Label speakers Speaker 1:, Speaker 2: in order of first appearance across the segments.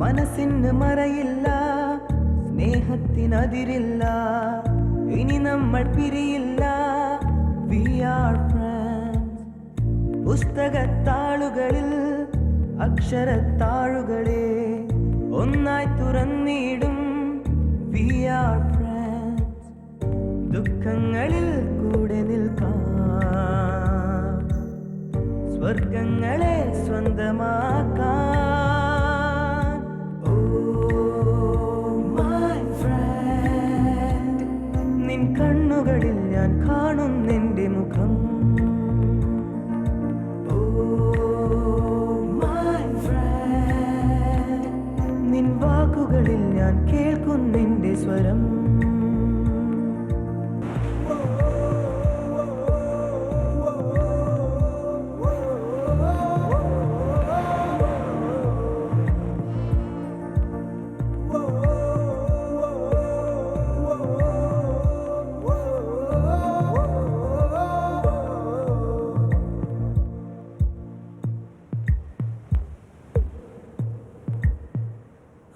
Speaker 1: മനസ്സിന് മറയില്ല, സ്നേഹത്തിനതിരില്ല, ഇനി നമ്മൾ പിരിയില്ല. We are friends. പുസ്തകത്താളുകളിൽ അക്ഷരത്താളുകളെ ഒന്നായി തുറന്നിടും. We are friends. ദുഃഖങ്ങളിൽ കൂടെ നിൽക്കാം, സ്വർഗങ്ങളെ സ്വന്തമാക്കാൻ. Oh my friend, നിൻ കണ്ണുകളിൽ ഞാൻ കാണുന്നെൻ്റെ മുഖം. Oh my friend, നിൻ വാക്കുകളിൽ ഞാൻ കേൾക്കുന്നെൻ്റെ സ്വരം.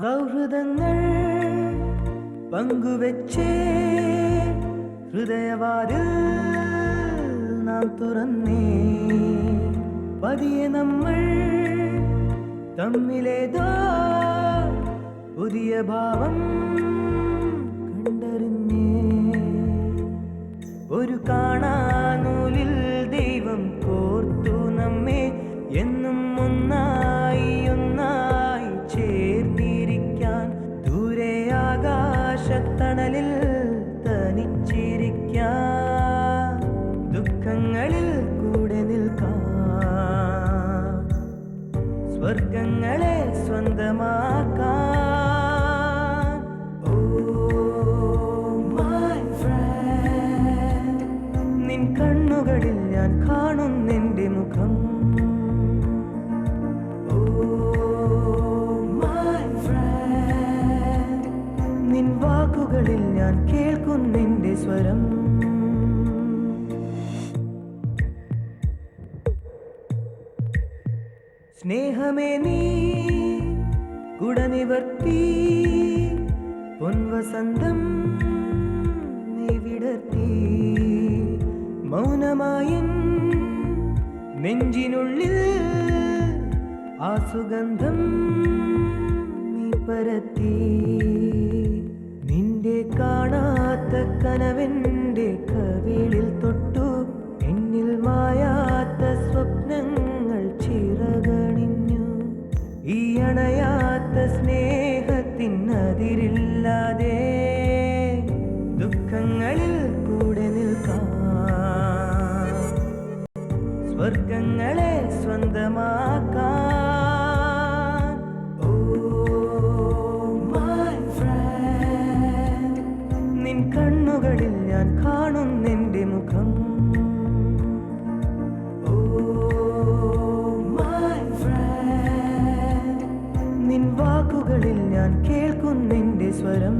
Speaker 1: സൗഹൃദങ്ങൾ പങ്കുവെച്ചേ ഹൃദയവാതിൽ നാം തുറന്നേ. പതിയെ നമ്മൾ തമ്മിലേതോ പുതിയ ഭാവം കണ്ടറിഞ്ഞേ. ഒരു കാണാനൂലിൽ ദൈവം കോർത്തു നമ്മെ, എന്നും ഒന്നായി ഒന്നായി ചേർന്നിരിക്കാൻ. ദൂരെ ആകാശത്തണലിൽ തനിച്ചിരിക്കാൻ, ദുഃഖങ്ങളിൽ കൂടെ നിൽക്കാൻ, സ്വർഗങ്ങളെ സ്വന്തമാക്കാൻ. Oh my friend, നിൻ കണ്ണുകളിൽ ഞാൻ കാണുന്നെൻ്റെ മുഖം. Oh my friend, നിൻ വാക്കുകളിൽ ഞാൻ കേൾക്കുന്നെൻ്റെ സ്വരം. സ്നേഹമേ നീ കുടനിവർത്തി, പൊൻവസന്തം നീ വിടർത്തി. മൗനമായൻ നെഞ്ചിനുള്ളിൽ ആ സുഗന്ധം നീ പരത്തി. നിന്റെ കാണാത്ത കനവെൻ്റെ കവിളിൽ തൊട്ടു, എന്നിൽ മായാത്ത സ്വപ്നങ്ങൾ ചിറകണിഞ്ഞു. ഈ അണയാത്ത സ്നേഹത്തിനതിരില്ലാതെ ദുഃഖങ്ങളിൽ കൂടെ നിൽക്കാം, സ്വർഗങ്ങളെ സ്വന്തമാക്കാൻ. Oh my friend, നിൻ കണ്ണുകളിൽ ഞാൻ കാണുന്നെൻ്റെ മുഖം. Oh my friend, നിൻ വാക്കുകളിൽ ഞാൻ കേൾക്കുന്നെൻ്റെ സ്വരം.